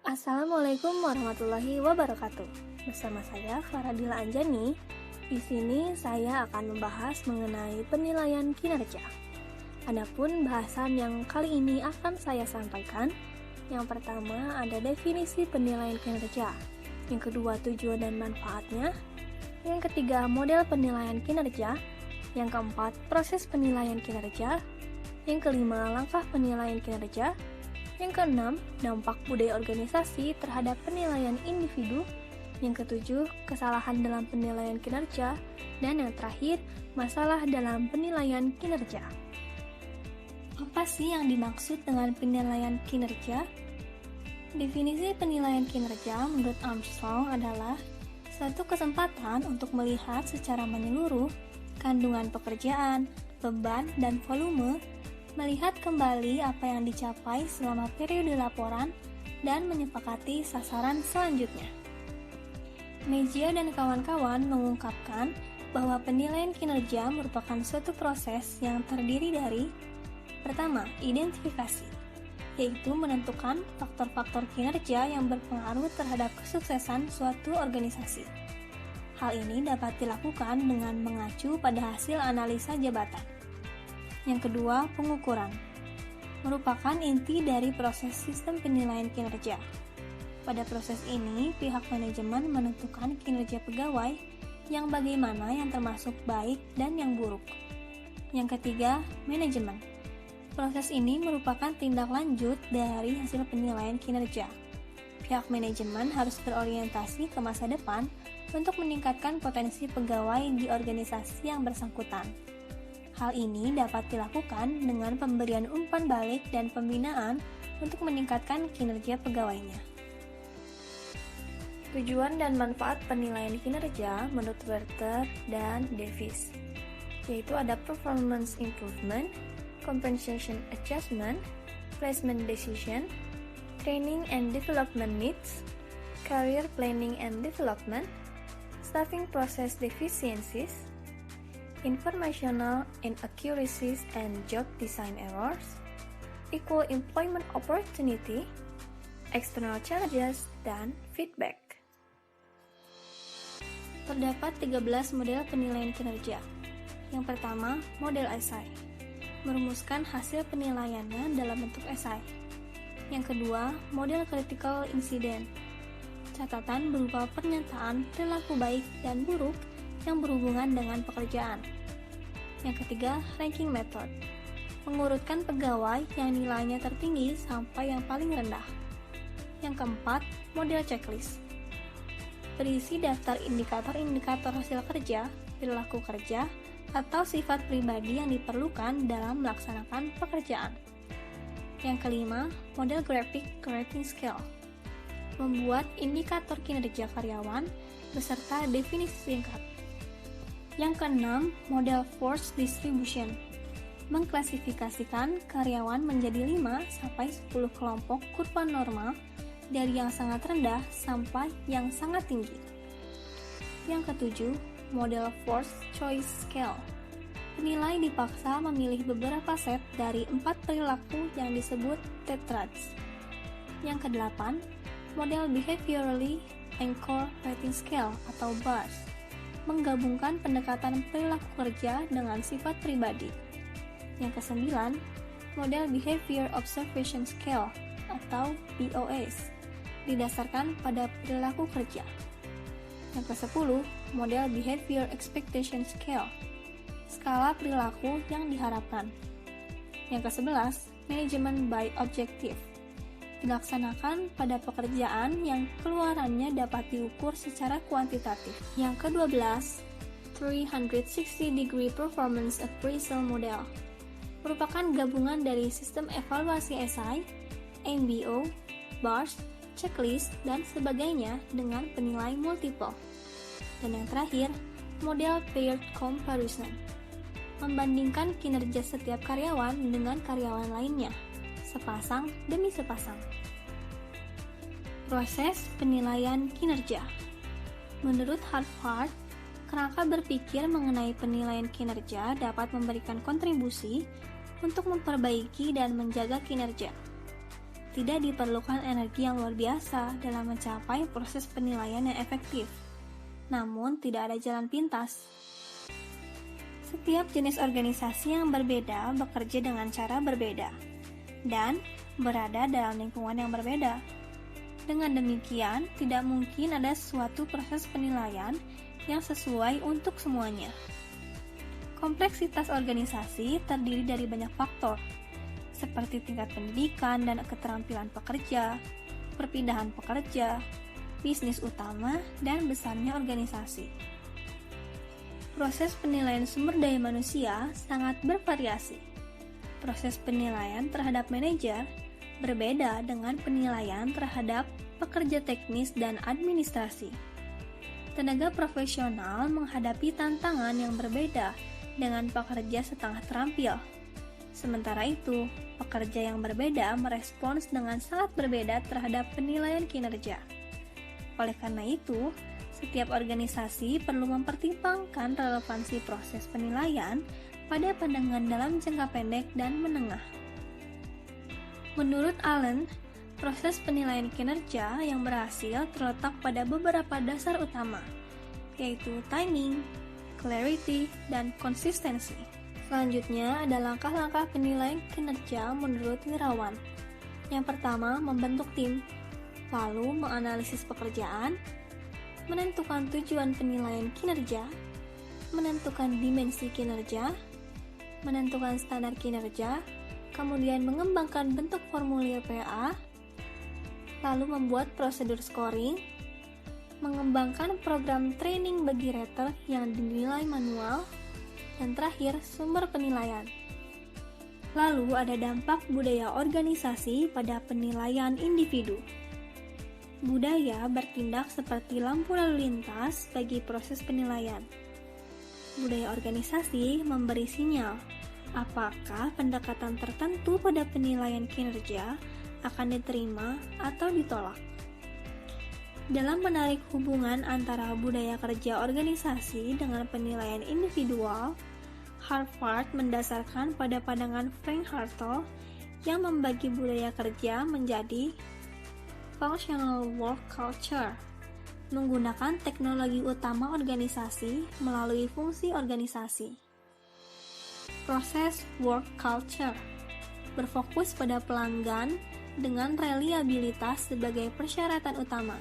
Assalamualaikum warahmatullahi wabarakatuh. Bersama saya Faradila Anjani. Di sini saya akan membahas mengenai penilaian kinerja. Adapun bahasan yang kali ini akan saya sampaikan, yang pertama ada definisi penilaian kinerja, yang kedua tujuan dan manfaatnya, yang ketiga model penilaian kinerja, yang keempat proses penilaian kinerja, yang kelima langkah penilaian kinerja, yang keenam, dampak budaya organisasi terhadap penilaian individu. Yang ketujuh, kesalahan dalam penilaian kinerja. Dan yang terakhir, masalah dalam penilaian kinerja. Apa sih yang dimaksud dengan penilaian kinerja? Definisi penilaian kinerja menurut Armstrong adalah suatu kesempatan untuk melihat secara menyeluruh kandungan pekerjaan, beban, dan volume, melihat kembali apa yang dicapai selama periode laporan, dan menyepakati sasaran selanjutnya. Mejia dan kawan-kawan mengungkapkan bahwa penilaian kinerja merupakan suatu proses yang terdiri dari: pertama, identifikasi, yaitu menentukan faktor-faktor kinerja yang berpengaruh terhadap kesuksesan suatu organisasi. Hal ini dapat dilakukan dengan mengacu pada hasil analisa jabatan. Yang kedua, pengukuran. Merupakan inti dari proses sistem penilaian kinerja. Pada proses ini, pihak manajemen menentukan kinerja pegawai yang bagaimana yang termasuk baik dan yang buruk. Yang ketiga, manajemen. Proses ini merupakan tindak lanjut dari hasil penilaian kinerja. Pihak manajemen harus berorientasi ke masa depan untuk meningkatkan potensi pegawai di organisasi yang bersangkutan. Hal ini dapat dilakukan dengan pemberian umpan balik dan pembinaan untuk meningkatkan kinerja pegawainya. Tujuan dan manfaat penilaian kinerja menurut Werther dan Davis, yaitu ada performance improvement, compensation adjustment, placement decision, training and development needs, career planning and development, staffing process deficiencies, informational inaccuracies and job design errors, equal employment opportunity, external challenges, dan feedback. Terdapat 13 model penilaian kinerja. Yang pertama, model SI, merumuskan hasil penilaiannya dalam bentuk SI. Yang kedua, model critical incident, catatan berupa pernyataan perilaku baik dan buruk yang berhubungan dengan pekerjaan. Yang ketiga, ranking method, mengurutkan pegawai yang nilainya tertinggi sampai yang paling rendah. Yang keempat, model checklist, berisi daftar indikator-indikator hasil kerja, perilaku kerja, atau sifat pribadi yang diperlukan dalam melaksanakan pekerjaan. Yang kelima, model graphic rating scale, membuat indikator kinerja karyawan beserta definisi singkat. Yang keenam, model force distribution, mengklasifikasikan karyawan menjadi 5-10 kelompok kurva normal dari yang sangat rendah sampai yang sangat tinggi. Yang ketujuh, model force choice scale, penilai dipaksa memilih beberapa set dari 4 perilaku yang disebut tetrads. Yang kedelapan, model behaviorally anchor rating scale atau BARS, menggabungkan pendekatan perilaku kerja dengan sifat pribadi. Yang kesembilan, model Behavior Observation Scale atau BOS, didasarkan pada perilaku kerja. Yang kesepuluh, model Behavior Expectation Scale, skala perilaku yang diharapkan. Yang kesebelas, Management by Objective, dilaksanakan pada pekerjaan yang keluarannya dapat diukur secara kuantitatif. Yang ke-12, 360-degree Performance Appraisal Model, merupakan gabungan dari sistem evaluasi SI, MBO, BARS, checklist, dan sebagainya dengan penilai multiple. Dan yang terakhir, model Paired Comparison, membandingkan kinerja setiap karyawan dengan karyawan lainnya, sepasang demi sepasang. Proses penilaian kinerja. Menurut Harvard, kerangka berpikir mengenai penilaian kinerja dapat memberikan kontribusi untuk memperbaiki dan menjaga kinerja. tidak diperlukan energi yang luar biasa dalam mencapai proses penilaian yang efektif. Namun, tidak ada jalan pintas. Setiap jenis organisasi yang berbeda bekerja dengan cara berbeda dan berada dalam lingkungan yang berbeda. Dengan demikian, tidak mungkin ada suatu proses penilaian yang sesuai untuk semuanya. Kompleksitas organisasi terdiri dari banyak faktor, seperti tingkat pendidikan dan keterampilan pekerja, perpindahan pekerja, bisnis utama, dan besarnya organisasi. Proses penilaian sumber daya manusia sangat bervariasi. Proses penilaian terhadap manajer berbeda dengan penilaian terhadap pekerja teknis dan administrasi. Tenaga profesional menghadapi tantangan yang berbeda dengan pekerja setengah terampil. Sementara itu, pekerja yang berbeda merespons dengan sangat berbeda terhadap penilaian kinerja. Oleh karena itu, setiap organisasi perlu mempertimbangkan relevansi proses penilaian pada pandangan dalam jangka pendek dan menengah. Menurut Allen, proses penilaian kinerja yang berhasil terletak pada beberapa dasar utama, yaitu timing, clarity, dan konsistensi. Selanjutnya ada langkah-langkah penilaian kinerja menurut Wirawan. Yang pertama, membentuk tim, lalu menganalisis pekerjaan, menentukan tujuan penilaian kinerja, menentukan dimensi kinerja, menentukan standar kinerja, kemudian mengembangkan bentuk formulir PA, lalu membuat prosedur scoring, mengembangkan program training bagi rater yang dinilai manual, dan terakhir sumber penilaian. Lalu ada dampak budaya organisasi pada penilaian individu. Budaya bertindak seperti lampu lalu lintas bagi proses penilaian. Budaya organisasi memberi sinyal apakah pendekatan tertentu pada penilaian kinerja akan diterima atau ditolak. Dalam menarik hubungan antara budaya kerja organisasi dengan penilaian individual, Harvard mendasarkan pada pandangan Frank Hartle yang membagi budaya kerja menjadi functional work culture, menggunakan teknologi utama organisasi melalui fungsi organisasi. Proses work culture berfokus pada pelanggan dengan reliabilitas sebagai persyaratan utama.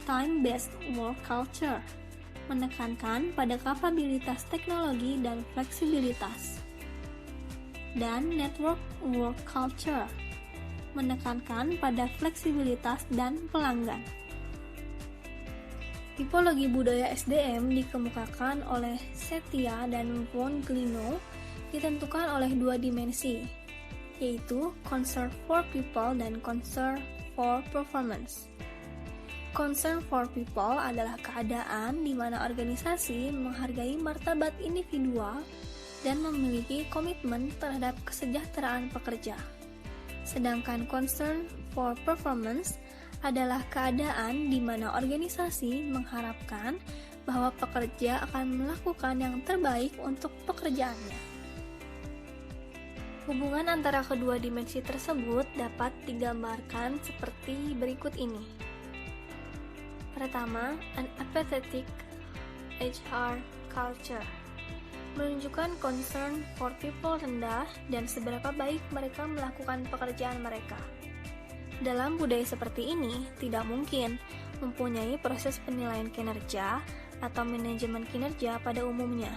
Time-based work culture menekankan pada kapabilitas teknologi dan fleksibilitas. Dan network work culture menekankan pada fleksibilitas dan pelanggan. Tipologi budaya SDM dikemukakan oleh Setia dan von Glino ditentukan oleh dua dimensi, yaitu concern for people dan concern for performance. Concern for people adalah keadaan di mana organisasi menghargai martabat individual dan memiliki komitmen terhadap kesejahteraan pekerja. Sedangkan concern for performance adalah keadaan di mana organisasi mengharapkan bahwa pekerja akan melakukan yang terbaik untuk pekerjaannya. Hubungan antara kedua dimensi tersebut dapat digambarkan seperti berikut ini. Pertama, an apathetic HR culture menunjukkan concern for people rendah dan seberapa baik mereka melakukan pekerjaan mereka. Dalam budaya seperti ini, tidak mungkin mempunyai proses penilaian kinerja atau manajemen kinerja pada umumnya.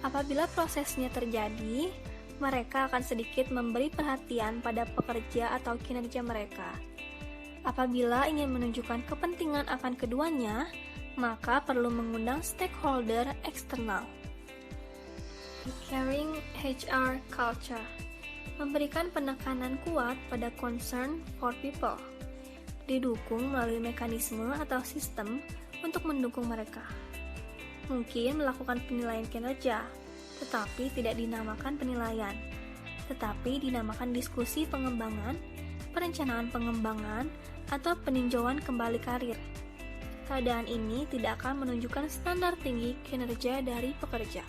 Apabila prosesnya terjadi, mereka akan sedikit memberi perhatian pada pekerja atau kinerja mereka. Apabila ingin menunjukkan kepentingan akan keduanya, maka perlu mengundang stakeholder eksternal. Caring HR culture memberikan penekanan kuat pada concern for people, didukung melalui mekanisme atau sistem untuk mendukung mereka. Mungkin melakukan penilaian kinerja, tetapi tidak dinamakan penilaian, tetapi dinamakan diskusi pengembangan, perencanaan pengembangan, atau peninjauan kembali karir. Keadaan ini tidak akan menunjukkan standar tinggi kinerja dari pekerja.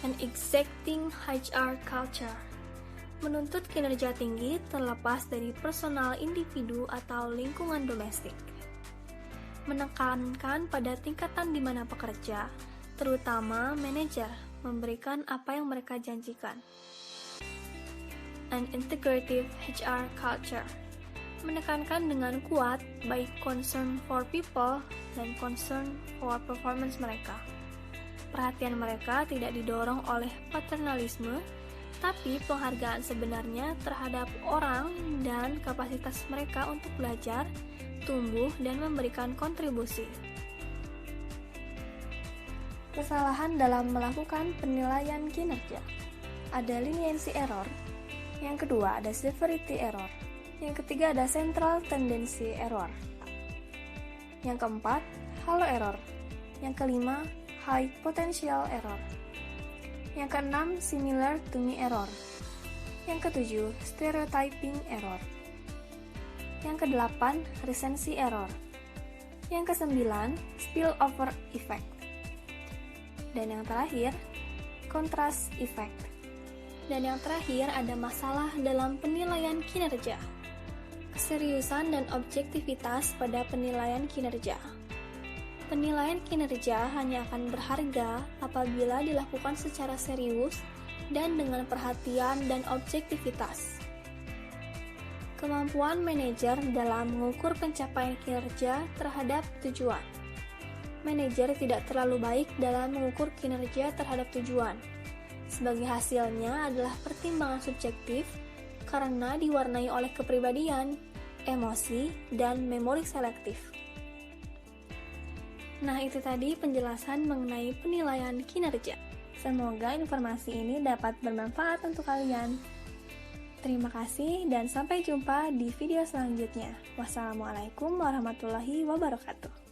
An exacting HR culture Menuntut kinerja tinggi terlepas dari personal individu atau lingkungan domestik. Menekankan pada tingkatan di mana pekerja, terutama manajer, memberikan apa yang mereka janjikan. An integrative HR culture. Menekankan dengan kuat baik concern for people dan concern for performance mereka. Perhatian mereka tidak didorong oleh paternalisme, tapi penghargaan sebenarnya terhadap orang dan kapasitas mereka untuk belajar, tumbuh, dan memberikan kontribusi. Kesalahan dalam melakukan penilaian kinerja. Ada leniency error. Yang kedua ada severity error. Yang ketiga ada central tendency error. Yang keempat, hollow error. Yang kelima, high potential error. Yang keenam, similar to me error. Yang ketujuh, stereotyping error. Yang kedelapan, recency error. Yang kesembilan, spillover effect. Dan yang terakhir, contrast effect. Dan yang terakhir ada masalah dalam penilaian kinerja. Keseriusan dan objektivitas pada penilaian kinerja. Penilaian kinerja hanya akan berharga apabila dilakukan secara serius dan dengan perhatian dan objektivitas. Kemampuan manajer dalam mengukur pencapaian kinerja terhadap tujuan. Manajer tidak terlalu baik dalam mengukur kinerja terhadap tujuan. Sebagai hasilnya adalah pertimbangan subjektif karena diwarnai oleh kepribadian, emosi, dan memori selektif. Nah, itu tadi penjelasan mengenai penilaian kinerja. Semoga informasi ini dapat bermanfaat untuk kalian. Terima kasih dan sampai jumpa di video selanjutnya. Wassalamualaikum warahmatullahi wabarakatuh.